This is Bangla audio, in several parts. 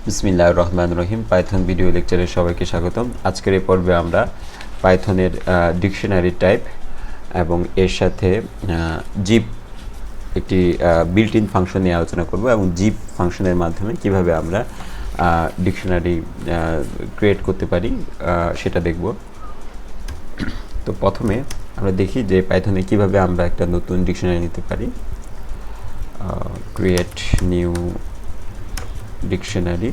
বিসমিল্লাহির রহমানির রহিম। পাইথন ভিডিও লেকচারে সবাইকে স্বাগতম। আজকের এই পর্বে আমরা পাইথনের ডিকশনারি টাইপ এবং এর সাথে জিপ একটি বিল্ট ইন ফাংশন নিয়ে আলোচনা করব এবং জিপ ফাংশনের মাধ্যমে কিভাবে আমরা ডিকশনারি ক্রিয়েট করতে পারি সেটা দেখব। তো প্রথমে আমরা দেখি যে পাইথনে কিভাবে আমরা একটা নতুন ডিকশনারি নিতে পারি। ক্রিয়েট নিউ ডিকশনারি,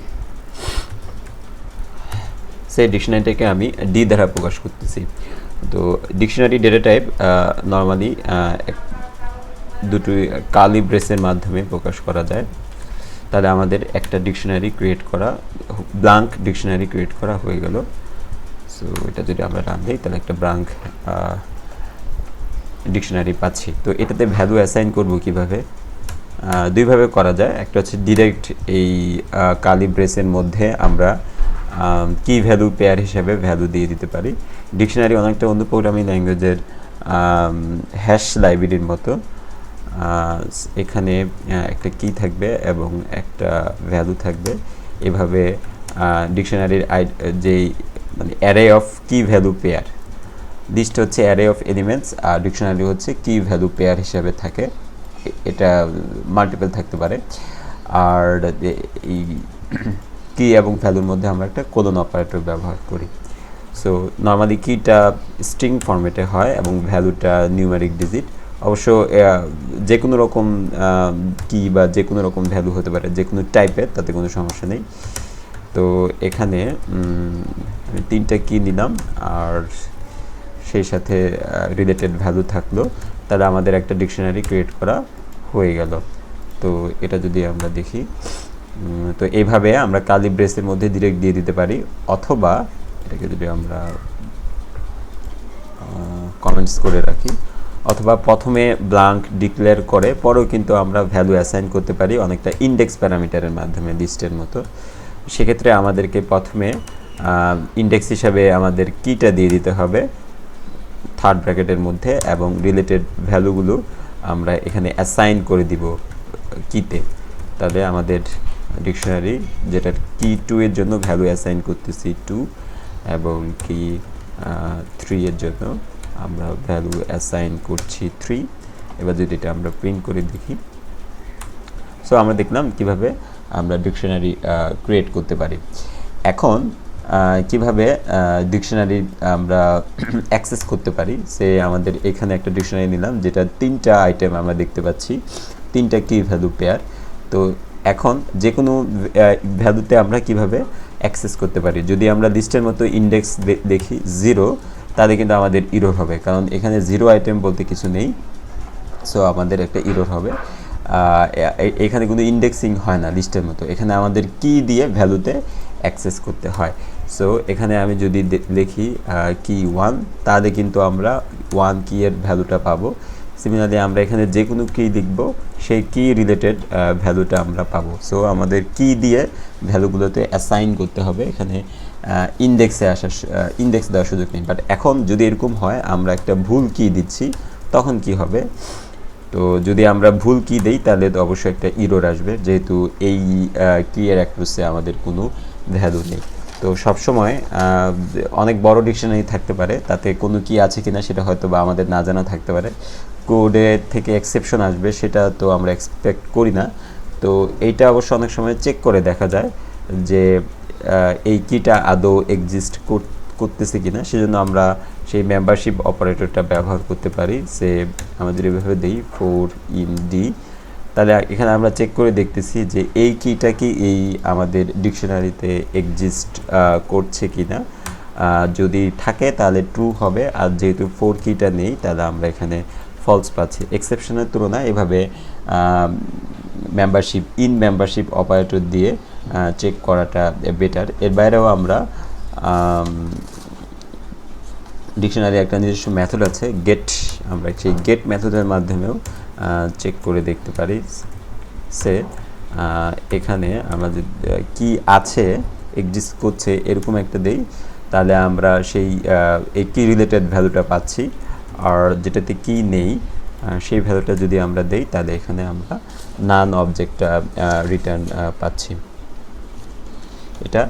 সেই ডিকশনারিটাকে আমি ডি দ্বারা প্রকাশ করতেছি। তো ডিকশনারি ডেটা টাইপ নর্মালি দুটি কার্লি ব্রেসের মাধ্যমে প্রকাশ করা যায়। তাহলে আমাদের একটা ডিকশনারি ক্রিয়েট করা, ব্ল্যাঙ্ক ডিকশনারি ক্রিয়েট করা হয়ে গেল। সো এটা যদি আমরা রান দিই তাহলে একটা ব্ল্যাঙ্ক ডিকশনারি পাচ্ছি। তো এটাতে ভ্যালু অ্যাসাইন করব কিভাবে? দুইভাবে করা যায়। একটা হচ্ছে ডিরেক্ট এই কার্লি ব্রেসের মধ্যে আমরা কি ভ্যালু পেয়ার হিসাবে ভ্যালু দিয়ে দিতে পারি। ডিকশনারি অনেকটা অন্য প্রোগ্রামিং ল্যাঙ্গুয়েজের হ্যাশ লাইব্রেরির মতো। এখানে একটা কি থাকবে এবং একটা ভ্যালু থাকবে। এভাবে ডিকশনারির যেই মানে array of key value pair, list হচ্ছে অ্যারে অফ এলিমেন্টস আর ডিকশনারি হচ্ছে কি ভ্যালু পেয়ার হিসাবে থাকে। এটা মাল্টিপল থাকতে পারে। আর এই কি এবং ভ্যালুর মধ্যে আমরা একটা কোলন অপারেটর ব্যবহার করি। সো নর্মালি কিটা স্ট্রিং ফরম্যাটে হয় এবং ভ্যালুটা নিউমেরিক ডিজিট। অবশ্য যে কোনো রকম কি বা যে কোনো রকম ভ্যালু হতে পারে, যে কোনো টাইপের, তাতে কোনো সমস্যা নেই। তো এখানে আমি 3টা কি নিলাম আর সেই সাথে রিলেটেড ভ্যালু থাকলো, তাহলে আমাদের একটা ডিকশনারি ক্রিয়েট করা হয়ে গেল। তো এটা যদি আমরা দেখি, তো এইভাবে আমরা কার্লি ব্রেসের মধ্যে ডিরেক্ট দিয়ে দিতে পারি, অথবা এটাকে যদি আমরা কমেন্টস করে রাখি, অথবা প্রথমে ব্ল্যাঙ্ক ডিক্লেয়ার করে পরেও কিন্তু আমরা ভ্যালু অ্যাসাইন করতে পারি অনেকটা ইন্ডেক্স প্যারামিটারের মাধ্যমে, লিস্টের মতো। সেক্ষেত্রে আমাদেরকে প্রথমে ইন্ডেক্স হিসাবে আমাদের কিটা দিয়ে দিতে হবে থার্ড ব্র্যাকেটের মধ্যে এবং রিলেটেড ভ্যালুগুলো আমরা এখানে অ্যাসাইন করে দিব কিতে। তাহলে আমাদের ডিকশনারি যেটা কি 2 এর জন্য ভ্যালু অ্যাসাইন করতেছি 2 এবং কি 3 এর জন্য আমরা ভ্যালু অ্যাসাইন করছি 3। এবার যদি এটা আমরা প্রিন্ট করে দেখি, সো আমরা দেখলাম কিভাবে আমরা ডিকশনারি ক্রিয়েট করতে পারি। এখন কিভাবে ডিকশনারি আমরা অ্যাক্সেস করতে পারি, সে আমাদের এখানে একটা ডিকশনারি নিলাম যেটা 3টা আইটেম আমরা দেখতে পাচ্ছি, 3টা কি ভ্যালু পেয়ার। তো এখন যে কোনো ভ্যালুতে আমরা কিভাবে অ্যাক্সেস করতে পারি। যদি আমরা লিস্টের মতো ইন্ডেক্স দেখি 0, তাহলে কিন্তু আমাদের ইরর হবে, কারণ এখানে 0 আইটেম বলতে কিছু নেই। সো আমাদের একটা ইরর হবে। এখানে কোনো ইন্ডেক্সিং হয় না লিস্টের মতো, এখানে আমাদের কি দিয়ে ভ্যালুতে অ্যাক্সেস করতে হয়। সো এখানে আমি যদি লিখি কি 1, তাহলে কিন্তু আমরা 1 কি এর ভ্যালুটা পাবো। সিমিলারলি আমরা এখানে যে কোনো কি লিখব, সেই কি রিলেটেড ভ্যালুটা আমরা পাবো। সো আমাদের কি দিয়ে ভ্যালুগুলোতে অ্যাসাইন করতে হবে, এখানে ইন্ডেক্স দেওয়ার সুযোগ নেই। বাট এখন যদি এরকম হয় আমরা একটা ভুল কি দিচ্ছি, তখন কি হবে? তো যদি আমরা ভুল কি দেই তাহলে তো অবশ্যই একটা ইরর আসবে, যেহেতু এই কি এর অ্যাক্সেসে আমাদের কোনো ভ্যালু নেই। তো সবসময় অনেক বড় ডিকশনারি থাকতে পারে, তাতে কোনো কি আছে কিনা সেটা হয়তো বা আমাদের না জানা থাকতে পারে, কোডের থেকে এক্সেপশন আসবে সেটা তো আমরা এক্সপেক্ট করি না। তো এইটা অবশ্য অনেক সময় চেক করে দেখা যায় যে এই কিটা আদৌ এক্সিস্ট করতেছে কিনা, সেজন্য আমরা সেই মেম্বারশিপ অপারেটরটা ব্যবহার করতে পারি। সে আমাদের এভাবে দেই 4 in d, তাহলে এখানে আমরা চেক করে দেখতেছি যে এই কিটা কি এই আমাদের ডিকশনারিতে এক্সিস্ট করছে কিনা। যদি থাকে তাহলে ট্রু হবে, আর যেহেতু 4 কিটা নেই তাহলে আমরা এখানে ফলস পাচ্ছি। এক্সেপশনের তুলনায় এভাবে মেম্বারশিপ অপারেটর দিয়ে চেক করাটা বেটার। এর বাইরেও আমরা ডিকশনারি একটা নিজস্ব মেথড আছে গেট, আমরা সেই গেট মেথডের মাধ্যমেও চেক করে দেখতে পারি। সে এখানে আমরা যদি কি আছে এক্সিস্ট করছে এরকম একটা দেই, তাহলে আমরা সেই এই কি রিলেটেড ভ্যালুটা পাচ্ছি। আর যেটাতে কি নেই সেই ভ্যালুটা যদি আমরা দেই, তাহলে এখানে আমরা নান অবজেক্টটা রিটার্ন পাচ্ছি। এটা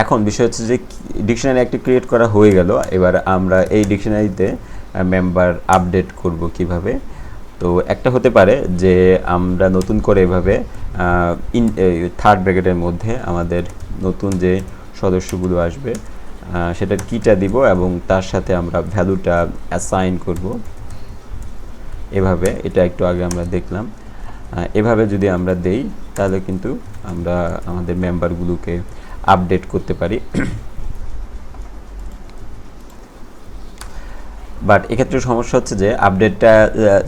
এখন বিষয় হচ্ছে যে ডিকশনারি একটি ক্রিয়েট করা হয়ে গেল, এবার আমরা এই ডিকশনারিতে মেম্বার আপডেট করব কিভাবে। তো একটা হতে পারে যে আমরা নতুন করে এভাবে থার্ড ব্র্যাকেটের মধ্যে আমাদের নতুন যে সদস্যগুলো আসবে সেটার কিটা দিব এবং তার সাথে আমরা ভ্যালুটা অ্যাসাইন করব এভাবে। এটা একটু আগে আমরা দেখলাম। এভাবে যদি আমরা দেই তাহলে কিন্তু আমরা আমাদের মেম্বারগুলোকে আপডেট করতে পারি। বাট এক্ষেত্রে সমস্যা হচ্ছে যে আপডেটটা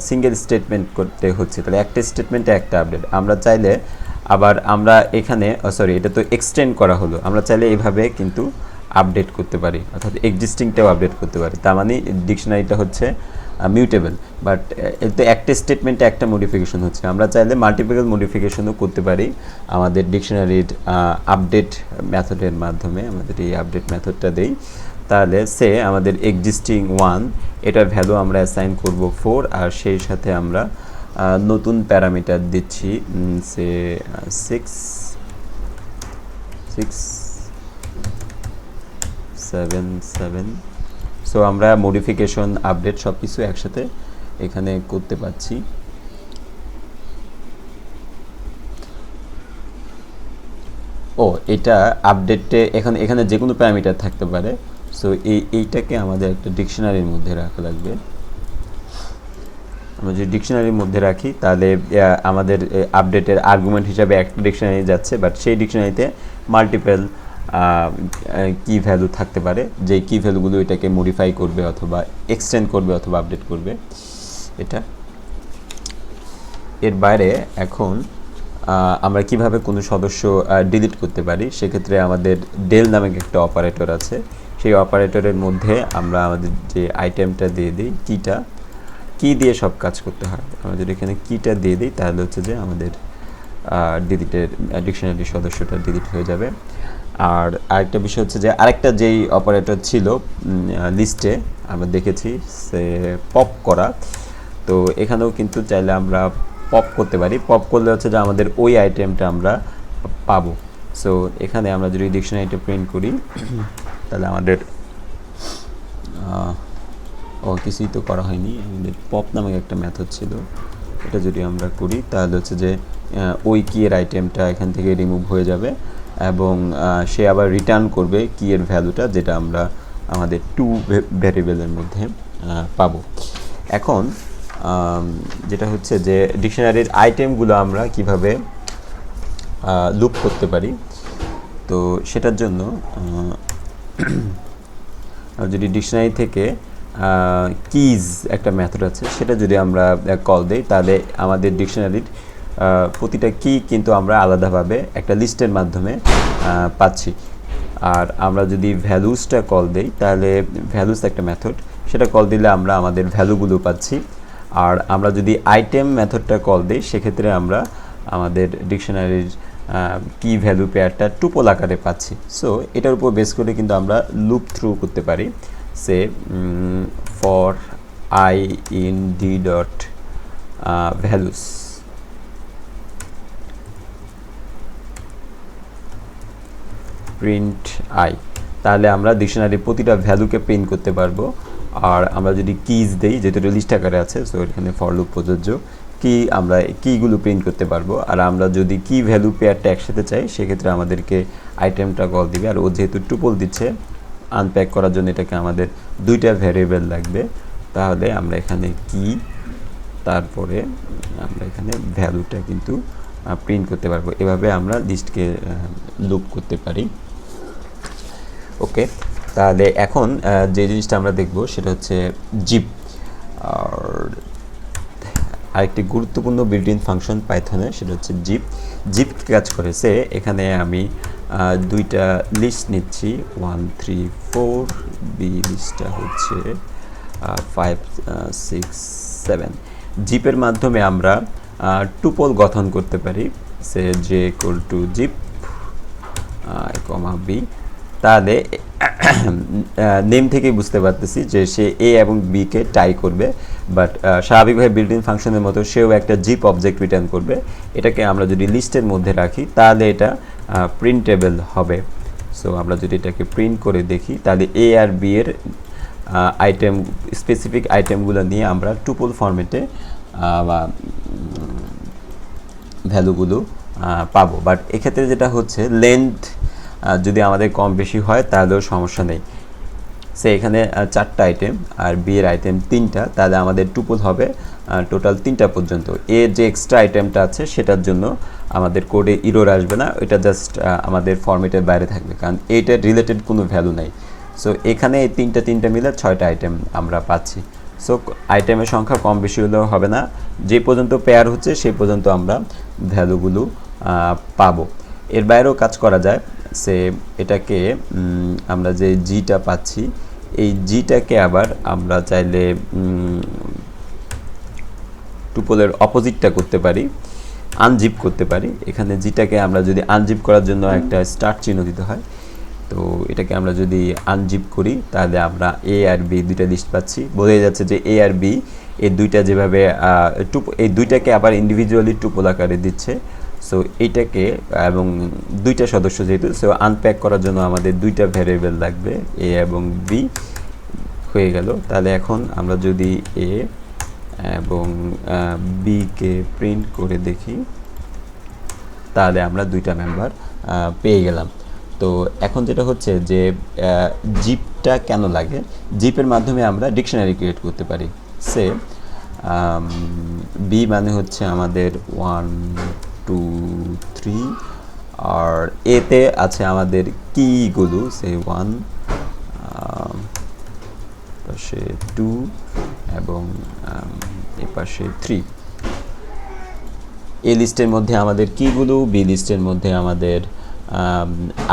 সিঙ্গেল স্টেটমেন্ট করতে হচ্ছে, তাহলে একটা স্টেটমেন্টে একটা আপডেট। আমরা চাইলে আবার আমরা এখানে সরি এটা তো এক্সটেন্ড করা হলো, আমরা চাইলে এইভাবে কিন্তু আপডেট করতে পারি, অর্থাৎ এক্সিস্টিংটাও আপডেট করতে পারি। তার মানে ডিকশনারিটা হচ্ছে মিউটেবল, বাট এতে একটা স্টেটমেন্টে একটা মডিফিকেশন হচ্ছে। আমরা চাইলে মাল্টিপল মডিফিকেশনও করতে পারি আমাদের ডিকশনারির আপডেট মেথডের মাধ্যমে। আমাদের এই আপডেট মেথডটা দেই, তাহলে সে আমাদের এক্সিস্টিং 1 এটার ভ্যালু আমরা অ্যাসাইন করব 4, আর সেই সাথে আমরা নতুন প্যারামিটার দিচ্ছি সে 6 7 7। সো আমরা মডিফিকেশন আপডেট সব কিছু একসাথে এখানে করতে পারছি। এটা আপডেটে এখানে যে কোনো প্যারামিটার থাকতে পারে। সো এইটাকে আমাদের একটা ডিকশনারির মধ্যে রাখা লাগবে। আমরা যদি ডিকশনারির মধ্যে রাখি তাহলে আমাদের আপডেটের আর্গুমেন্ট হিসাবে একটা ডিকশনারি যাচ্ছে, বাট সেই ডিকশনারিতে মাল্টিপল কি ভ্যালু থাকতে পারে, যে কি ভ্যালুগুলো এটাকে মডিফাই করবে অথবা এক্সটেন্ড করবে অথবা আপডেট করবে। এটা এর বাইরে এখন আমরা কিভাবে কোনো সদস্য ডিলিট করতে পারি, সেক্ষেত্রে আমাদের ডেল নামক একটা অপারেটর আছে। সেই অপারেটরের মধ্যে আমরা আমাদের যে আইটেমটা দিয়ে দিই, কি দিয়ে সব কাজ করতে হয়, আমরা যদি এখানে কিটা দিয়ে দিই তাহলে হচ্ছে যে আমাদের ডিলিটের ডিকশনারি সদস্যটা ডিলিট হয়ে যাবে। আর আরেকটা বিষয় হচ্ছে যে আরেকটা যেই অপারেটর ছিল লিস্টে আমরা দেখেছি সে পপ করা, তো এখানেও কিন্তু চাইলে আমরা পপ করতে পারি। পপ করলে হচ্ছে যে আমাদের ওই আইটেমটা আমরা পাবো। সো এখানে আমরা যদি ডিকশনারিটা প্রিন্ট করি তাহলে আমাদের কিছুই তো করা হয়নি, আমাদের পপ নামক একটা মেথড ছিল, এটা যদি আমরা করি তাহলে হচ্ছে যে ওই কিয়ের আইটেমটা এখান থেকে রিমুভ হয়ে যাবে এবং সে আবার রিটার্ন করবে কিয়ের ভ্যালুটা, যেটা আমরা আমাদের টু ভ্যারিয়েবলের মধ্যে পাবো। এখন যেটা হচ্ছে যে ডিকশনারির আইটেমগুলো আমরা কিভাবে লুপ করতে পারি, তো সেটার জন্য যদি ডিকশনারি থেকে কিজ একটা মেথড আছে সেটা যদি আমরা কল দিই তাহলে আমাদের ডিকশনারির প্রতিটা কি কিন্তু আমরা আলাদাভাবে একটা লিস্টের মাধ্যমে পাচ্ছি। আর আমরা যদি ভ্যালুসটা কল দিই তাহলে ভ্যালুস একটা মেথড, সেটা কল দিলে আমরা আমাদের ভ্যালুগুলো পাচ্ছি। আর আমরা যদি আইটেম মেথডটা কল দিই সেক্ষেত্রে আমরা আমাদের ডিকশনারির কি ভ্যালু পেয়ারটা টুপল আকারে পাচ্ছি। সো এটার উপর বেস করে কিন্তু আমরা লুপ থ্রু করতে পারি। Say for i in d dot values, print i, তাহলে আমরা ডিকশনারির প্রতিটা ভ্যালুকে প্রিন্ট করতে পারবো। আর আমরা যদি কিজ দেই, যেহেতু লিস্ট আকারে আছে সো এখানে ফর লুপ প্রযোজ্য, কি আমরা কিগুলো প্রিন্ট করতে পারবো। আর আমরা যদি কি ভ্যালু পেয়ারটা একসাথে চাই সেক্ষেত্রে আমাদেরকে আইটেমটা কল দিবে। আর ও যেহেতু টুপল দিচ্ছে আনপ্যাক করার জন্য এটাকে আমাদের দুইটা ভ্যারিয়েবল লাগবে, তাহলে আমরা এখানে কি তারপরে আমরা এখানে ভ্যালুটা কিন্তু প্রিন্ট করতে পারবো। এভাবে আমরা লিস্টকে লুপ করতে পারি। ওকে, তাহলে এখন যে জিনিসটা আমরা দেখব সেটা হচ্ছে জিপ। আর আরেকটি গুরুত্বপূর্ণ বিল্ট ইন ফাংশন পাইথনে সেটা হচ্ছে জিপ কাজ করেছে। এখানে আমি দুইটা লিস্ট নিচ্ছি 1 3 4, বি লিস্টটা হচ্ছে 5 6 7। জিপের মাধ্যমে আমরা টুপল গঠন করতে পারি, say j equal to zip comma b. তাহলে নেম থেকেই বুঝতে পারতেছি যে সে এ এবং বিকে টাই করবে, বাট স্বাভাবিকভাবে বিল্ট ইন ফাংশনের মতো সেও একটা জিপ অবজেক্ট রিটার্ন করবে। এটাকে আমরা যদি লিস্টের মধ্যে রাখি তাহলে এটা প্রিন্টেবল হবে। সো আমরা যদি এটাকে প্রিন্ট করে দেখি তাহলে এ আর বি এর আইটেম স্পেসিফিক আইটেমগুলো নিয়ে আমরা টুপল ফরম্যাটে বা ভ্যালুগুলো পাবো। বাট এক্ষেত্রে যেটা হচ্ছে লেন্থ যদি আমাদের কম বেশি হয় তাহলেও সমস্যা নেই। সে এখানে 4টা আইটেম আর বি এর আইটেম 3টা, তাহলে আমাদের টুপল হবে টোটাল 3টা পর্যন্ত। এর যে এক্সট্রা আইটেমটা আছে সেটার জন্য আমাদের কোডে ইরর আসবে না, এটা জাস্ট আমাদের ফরম্যাটের বাইরে থাকবে, কারণ এইটার রিলেটেড কোনো ভ্যালু নাই। সো এখানে এই 3টা মিলে 6টা আইটেম আমরা পাচ্ছি। সো আইটেমের সংখ্যা কম বেশি হলেও হবে না, যে পর্যন্ত পেয়ার হচ্ছে সেই পর্যন্ত আমরা ভ্যালুগুলো পাবো। এর বাইরেও কাজ করা যায়। সে এটাকে আমরা যে জিটা পাচ্ছি এই জিটাকে আবার আমরা চাইলে টুপলের অপোজিটটা করতে পারি, আনজিপ করতে পারি। এখানে জিটাকে আমরা যদি আনজিপ করার জন্য একটা স্টার্ট চিহ্ন দিতে হয়, তো এটাকে আমরা যদি আনজিপ করি তাহলে আমরা এ আর বি দুইটা লিস্ট পাচ্ছি। বোঝা যাচ্ছে যে এ আর বি এই দুইটা যেভাবে এই দুইটাকে আবার ইন্ডিভিজুয়ালি টুপল আকারে দিচ্ছে। সো এইটাকে এবং দুইটা সদস্য যেহেতু, সো আনপ্যাক করার জন্য আমাদের দুইটা ভ্যারিয়েবল লাগবে, এ এবং বি হয়ে গেল। তাহলে এখন আমরা যদি এ এবং বিকে প্রিন্ট করে দেখি তাহলে আমরা দুইটা মেম্বার পেয়ে গেলাম। তো এখন যেটা হচ্ছে যে জিপটা কেন লাগে, জিপের মাধ্যমে আমরা ডিকশনারি ক্রিয়েট করতে পারি। সে বি মানে হচ্ছে আমাদের 1 2 3 আর এতে আছে আমাদের কিগুলো, সে 1 পাশে 2 এবং এ পাশে 3। এ লিস্টের মধ্যে আমাদের কিগুলো, বি লিস্টের মধ্যে আমাদের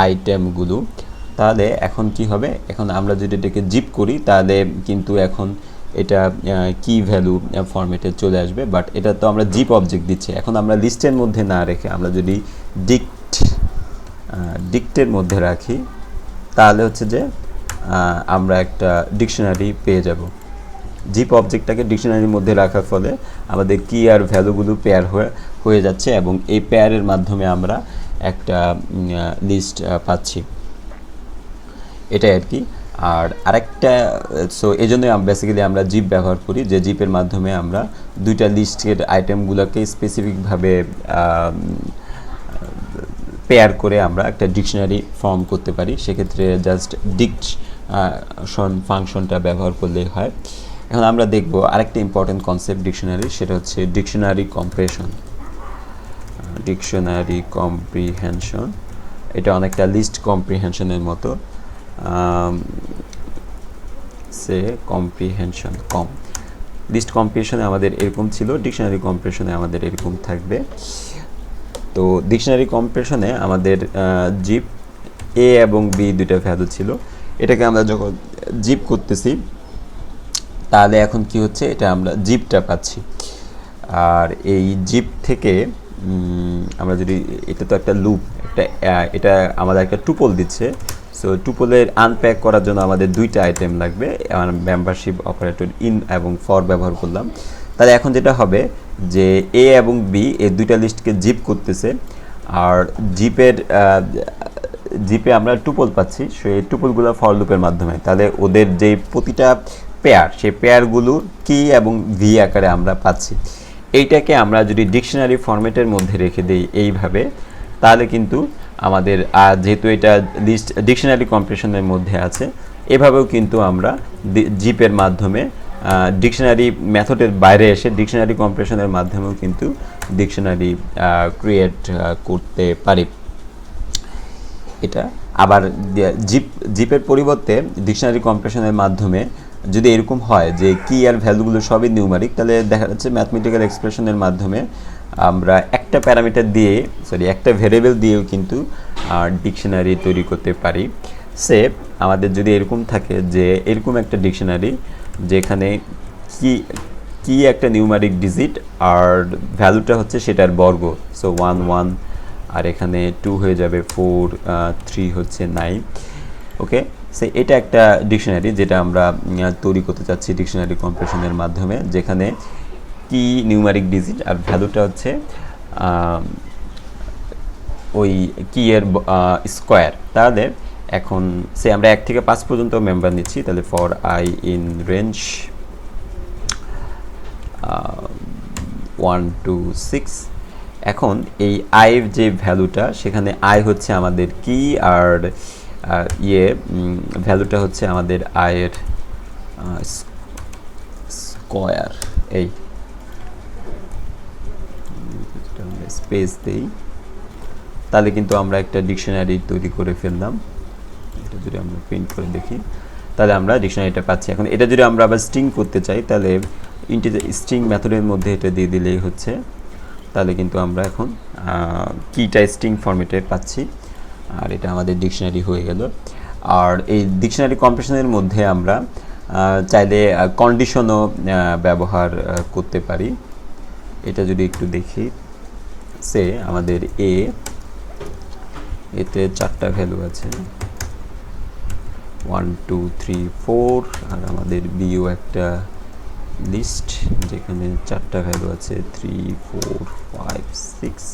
আইটেমগুলো। তাহলে এখন কি হবে, এখন আমরা যদি এটাকে জিপ করি তাহলে কিন্তু এখন এটা কি ভ্যালু ফরম্যাটে চলে আসবে। বাট এটা তো আমরা জিপ অবজেক্ট দিচ্ছি, এখন আমরা লিস্টের মধ্যে না রেখে আমরা যদি ডিক্টের মধ্যে রাখি তাহলে হচ্ছে যে আমরা একটা ডিকশনারি পেয়ে যাব। জিপ অবজেক্টটাকে ডিকশনারির মধ্যে রাখার ফলে আমাদের কি আর ভ্যালুগুলো পেয়ার হয়ে যাচ্ছে এবং এই পেয়ারের মাধ্যমে আমরা একটা লিস্ট পাচ্ছি, এটাই আর কি। আর আরেকটা, সো এই জন্যই বেসিক্যালি আমরা জিপ ব্যবহার করি, যে জিপের মাধ্যমে আমরা দুইটা লিস্টের আইটেমগুলোকে স্পেসিফিকভাবে পেয়ার করে আমরা একটা ডিকশনারি ফর্ম করতে পারি। সেক্ষেত্রে জাস্ট ফাংশনটা ব্যবহার করলেই হয়। এখন আমরা দেখব আরেকটা ইম্পর্টেন্ট কনসেপ্ট ডিকশনারি, সেটা হচ্ছে ডিকশনারি কম্প্রিহেনশন। এটা অনেকটা লিস্ট কম্প্রিহেনশনের মতো। লিস্ট কম্প্রিহেনশনে আমাদের এরকম ছিল, ডিকশনারি কম্প্রিহেনশনে আমাদের এরকম থাকবে। তো ডিকশনারি কম্প্রিহেনশনে আমাদের জিপ এ এবং বি দুইটা ভ্যালু ছিল, এটাকে আমরা যখন জিপ করতেছি তাহলে এখন কি হচ্ছে, এটা আমরা জিপটা পাচ্ছি। আর এই জিপ থেকে আমরা যদি, এটা তো একটা লুপ, এটা আমাদের একটা টুপল দিচ্ছে। সো টুপলের আনপ্যাক করার জন্য আমাদের দুইটা আইটেম লাগবে, মেম্বারশিপ অপারেটর ইন এবং ফর ব্যবহার করলাম। তাহলে এখন যেটা হবে যে এ এবং বি এই দুইটা লিস্টকে জিপ করতেছে, আর জিপে আমরা টুপল পাচ্ছি, সেই টুপলগুলো ফর লুপের মাধ্যমে। তাহলে ওদের যে প্রতিটা পেয়ার, সেই পেয়ারগুলো কি এবং ভি আকারে আমরা পাচ্ছি। এইটাকে আমরা যদি ডিকশনারি ফরম্যাটের মধ্যে রেখে দিই এইভাবে, তাহলে কিন্তু আমাদের যেহেতু এটা লিস্ট ডিকশনারি কম্প্রিহেনশনের মধ্যে আছে, এভাবেও কিন্তু আমরা জিপের মাধ্যমে ডিকশনারি মেথডের বাইরে এসে ডিকশনারি কম্প্রিহেনশনের মাধ্যমেও কিন্তু ডিকশনারি ক্রিয়েট করতে পারি। এটা আবার জিপের পরিবর্তে ডিকশনারি কম্প্রিহেনশনের মাধ্যমে যদি এরকম হয় যে কি আর ভ্যালুগুলো সবই নিউমারিক, তাহলে দেখা যাচ্ছে ম্যাথমেটিক্যাল এক্সপ্রেশনের মাধ্যমে আমরা একটা প্যারামিটার দিয়ে, একটা ভেরিয়েবল দিয়েও কিন্তু ডিকশনারি তৈরি করতে পারি। আমাদের যদি এরকম থাকে যে এরকম একটা ডিকশনারি যেখানে কি একটা নিউমারিক ডিজিট আর ভ্যালুটা হচ্ছে সেটার বর্গ, সো 1 1, আর এখানে 2 হয়ে যাবে 4, 3 হচ্ছে 9। ওকে, সো এটা একটা ডিকশনারি যেটা আমরা তৈরি করতে চাচ্ছি ডিকশনারি কম্প্রিহেনশনের মাধ্যমে, যেখানে কি নিউমারিক ডিজিট আর ভ্যালুটা হচ্ছে ওই কি এর স্কোয়ার। তাহলে এখন সে আমরা 1 থেকে 5 পর্যন্ত মেম্বার নিচ্ছি, তাহলে for i in range 1 to 6। এখন এই আইয়ের যে ভ্যালুটা, সেখানে আই হচ্ছে আমাদের কি, আর ভ্যালুটা হচ্ছে আমাদের আয়ের স্কোয়ার। এই স্পেস দেই, তাহলে কিন্তু আমরা একটা ডিকশনারি তৈরি করে ফেললাম। এটা যদি আমরা প্রিন্ট করে দেখি, তাহলে আমরা ডিকশনারিটা পাচ্ছি। এখন এটা যদি আমরা আবার স্ট্রিং করতে চাই, তাহলে ইন্টিজার স্ট্রিং মেথডের মধ্যে এটা দিয়ে দিলেই হচ্ছে, তাহলে কিন্তু আমরা এখন কিটা স্ট্রিং ফরম্যাটে পাচ্ছি, আর এটা আমাদের ডিকশনারি হয়ে গেল। আর এই ডিকশনারি কম্প্রেশনের মধ্যে আমরা চাইলে কন্ডিশনও ব্যবহার করতে পারি। এটা যদি একটু দেখি, সে আমাদের এতে 4টা ভ্যালু আছে, 1 2 3 4, আর আমাদের বিও একটা লিস্ট যেখানে 4টা ভ্যালু আছে, 3 4 5 6,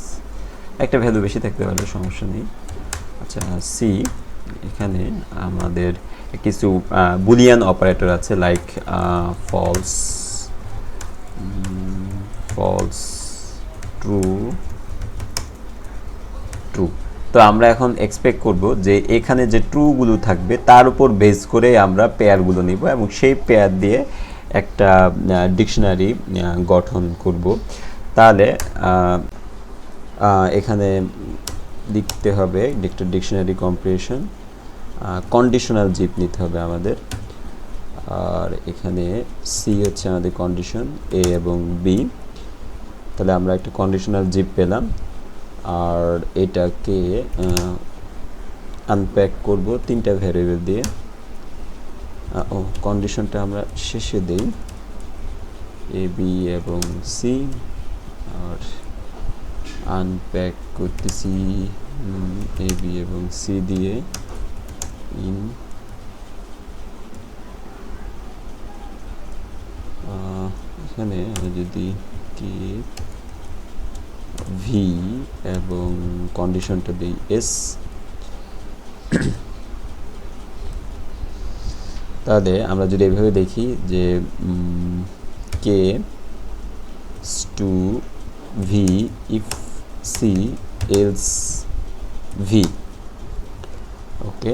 একটা ভ্যালু বেশি থাকতে পারলে সমস্যা নেই। আচ্ছা, সি, এখানে আমাদের কিছু বুলিয়ান অপারেটর আছে, লাইক ফলস, ট্রু, তো আমরা এখন এক্সপেক্ট করব যে এখানে যে ট্রুগুলো থাকবে তার উপর বেস করে আমরা পেয়ারগুলো নিব এবং সেই পেয়ার দিয়ে একটা ডিকশনারি গঠন করব। তাহলে এখানে লিখতে হবে একটা ডিকশনারি কম্প্রেশন, কন্ডিশনাল জিপ নিতে হবে আমাদের, আর এখানে সি হচ্ছে আমাদের কন্ডিশন, এ এবং বি। তাহলে আমরা একটা কন্ডিশনাল জিপ পেলাম, আর এটাকে আনপ্যাক করব 3টা ভ্যারিয়েবল দিয়ে। কন্ডিশনটা আমরা শেষে দেই, এ বি এবং সি, আর আনপ্যাক করতেছি এ বি এবং সি দিয়ে ইন এখানে যদি কি ভি এবং কন্ডিশনটা দিই এস, তাহলে আমরা যদি এভাবে দেখি যে k to v if c else v. Okay,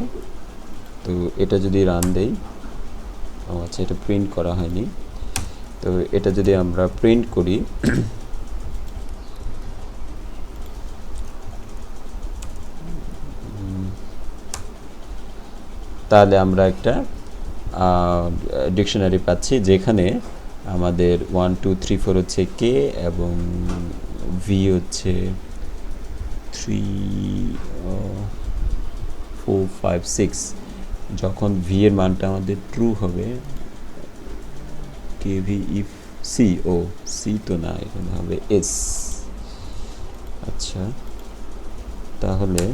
তো এটা যদি রান দেই, আচ্ছা এটা প্রিন্ট করা হয়নি, তো এটা যদি আমরা প্রিন্ট করি, তাহলে আমরা একটা ডিকশনারি পাচ্ছি যেখানে আমাদের 1 2 3 4 হচ্ছে কে এবং ভি হচ্ছে 3 4 5 6। যখন ভি এর মানটা আমাদের ট্রু হবে, কে ভি ইফ সি, ও সি তো না, এখানে হবে এস। আচ্ছা, তাহলে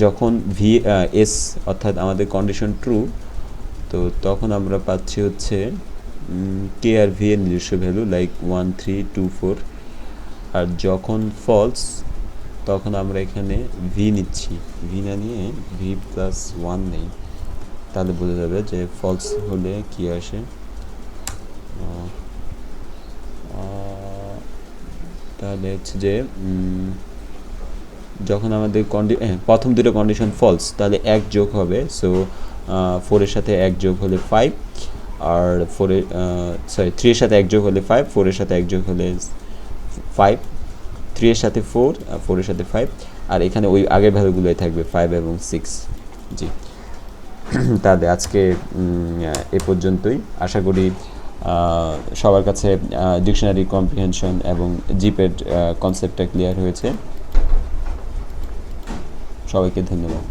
যখন ভি এস অর্থাৎ আমাদের কন্ডিশন ট্রু, তো তখন আমরা পাচ্ছি হচ্ছে কে আর ভি এর নিজস্ব ভ্যালু, লাইক 1 3 2 4। আর যখন ফলস, তখন আমরা এখানে ভি নিচ্ছি, ভি না নিয়ে ভি প্লাস 1 নেই, তাহলে বোঝা যাবে যে ফলস হলে কি আসে। তাহলে হচ্ছে যে যখন আমাদের প্রথম দুটো কন্ডিশন ফলস, তাহলে 1 যোগ হবে, সো 4 এর সাথে 1 যোগ হলে 5, আর 3 এর সাথে 1 যোগ হলে 5, 4 এর সাথে 1 যোগ হলে 5, 3 এর সাথে 4, 4 এর সাথে 5, আর এখানে ওই আগের ভ্যালুগুলোই থাকবে 5 এবং 6। জি, তাহলে আজকে এ পর্যন্তই। আশা করি সবার কাছে ডিকশনারি কম্প্রিহেনশন এবং জিপের কনসেপ্টটা ক্লিয়ার হয়েছে। সবাইকে ধন্যবাদ।